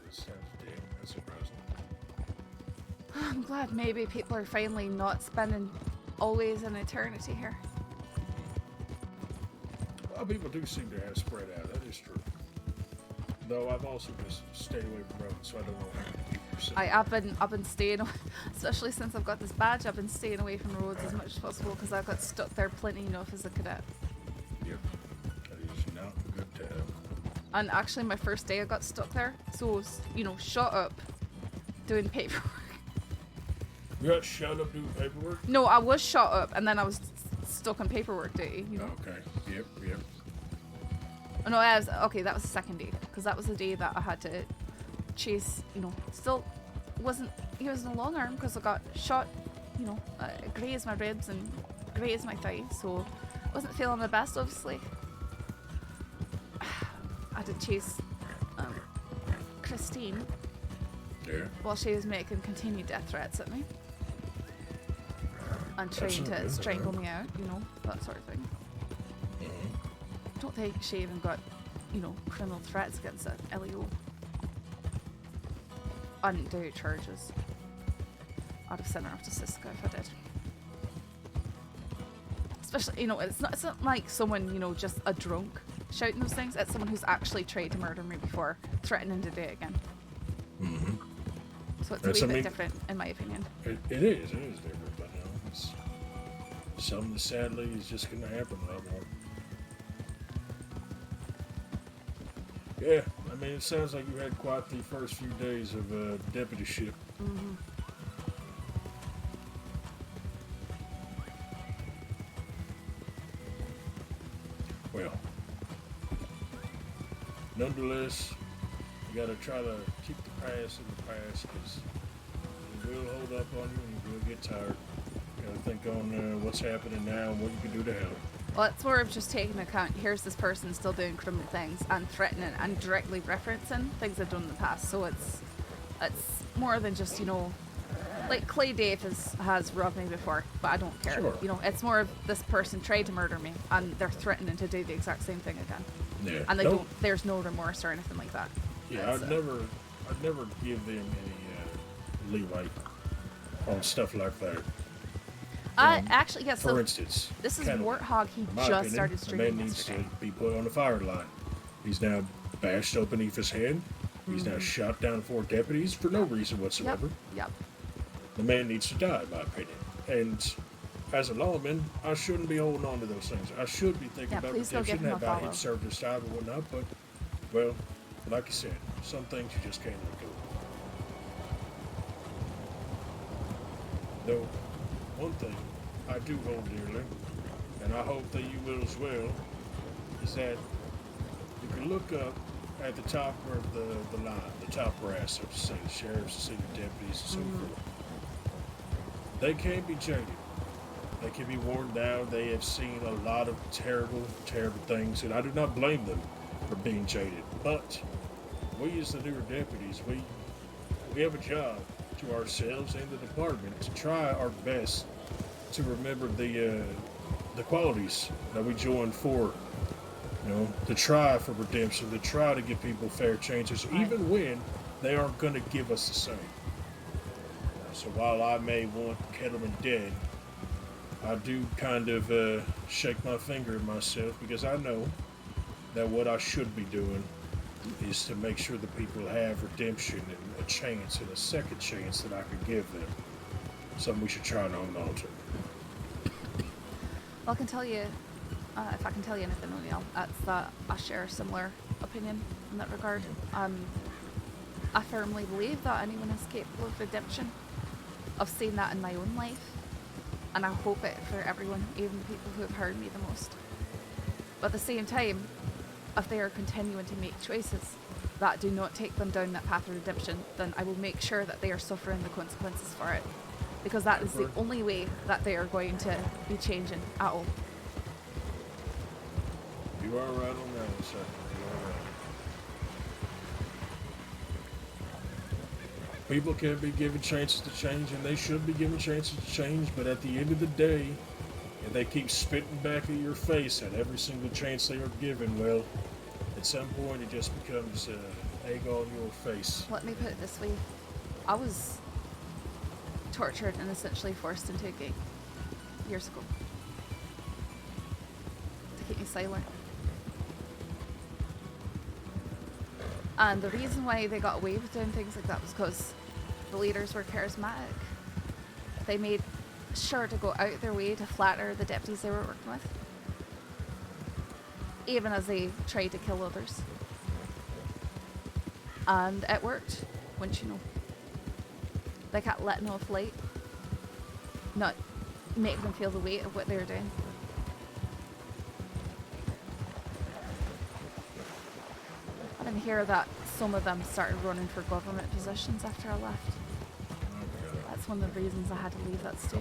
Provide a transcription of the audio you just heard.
That's surprising. I'm glad maybe people are finally not spending always an eternity here. Well, people do seem to have spread out. That is true. Though I've also just stayed away from roads, so I don't know how many people are saying. I've been staying, especially since I've got this badge. I've been staying away from roads as much as possible because I got stuck there plenty enough as a cadet. Yep, that is not a good time. And actually, my first day I got stuck there, so shut up, doing paperwork. You got shut up doing paperwork? No, I was shut up, and then I was stuck on paperwork duty. Okay. Yep. Oh, no, that was the second day, because that was the day that I had to chase, still he was no long arm because I got shot, grazed my ribs and grazed my thighs, so I wasn't feeling the best, obviously. I had to chase Christine while she was making continued death threats at me and trying to strangle me out, that sort of thing. I don't think she even got, criminal threats against that LEO. I didn't do charges. I'd have sent her off to Cisco if I did. Especially, it's not like someone, just a drunk shouting those things. It's someone who's actually tried to murder me before, threatening to do it again. So it's a wee bit different, in my opinion. It is different, but it's something that sadly is just going to happen a lot more. Yeah, I mean, it sounds like you had quite the first few days of deputyship. Well, nonetheless, you got to try to keep the past in the past because it will hold up on you and you will get tired. You got to think on what's happening now and what you can do to help. Well, it's more of just taking account, here's this person still doing criminal things and threatening and directly referencing things I've done in the past. So it's more than just, like Clay Dave has robbed me before, but I don't care. Sure. It's more of this person tried to murder me and they're threatening to do the exact same thing again. Yeah. And there's no remorse or anything like that. Yeah, I'd never give them any leeway on stuff like that. Actually, yes. For instance, this is Warthog. He just started streaming. The man needs to be put on the fire line. He's now bashed up beneath his head. He's now shot down 4 deputies for no reason whatsoever. Yep. The man needs to die, in my opinion. And as a lawman, I shouldn't be holding on to those things. I should be thinking about redemption, about him served his time and whatnot. But, well, like you said, some things you just can't let go of. Though, one thing I do hold dearly, and I hope that you will as well, is that you can look up at the top of the line, the top brass, so to say, the sheriffs, the senior deputies, and so forth. They can be jaded. They can be worn down. They have seen a lot of terrible, terrible things, and I do not blame them for being jaded. But we as the newer deputies, we have a job to ourselves and the department to try our best to remember the qualities that we joined for, to try for redemption, to try to give people fair chances, even when they aren't going to give us the same. So while I may want Kettleman dead, I do kind of shake my finger at myself because I know that what I should be doing is to make sure the people have redemption and a chance and a second chance that I could give them. Something we should try to hold on to. Well, I can tell you, if I can tell you anything, O'Neill, that's that I share a similar opinion in that regard. I firmly believe that anyone is capable of redemption. I've seen that in my own life, and I hope it for everyone, even the people who have hurt me the most. But at the same time, if they are continuing to make choices that do not take them down that path of redemption, then I will make sure that they are suffering the consequences for it. Because that is the only way that they are going to be changing at all. You are right on that, sir. You are right. People can be given chances to change, and they should be given chances to change, but at the end of the day, if they keep spitting back at your face at every single chance they are given, well, at some point it just becomes egg on your face. Let me put it this way. I was tortured and essentially forced into a gig years ago to keep me silent. And the reason why they got away with doing things like that was because the leaders were charismatic. They made sure to go out their way to flatter the deputies they were working with, even as they tried to kill others. And it worked, wouldn't you know. They kept letting off light, not making them feel the weight of what they were doing. I didn't hear that some of them started running for government positions after I left. That's one of the reasons I had to leave that state.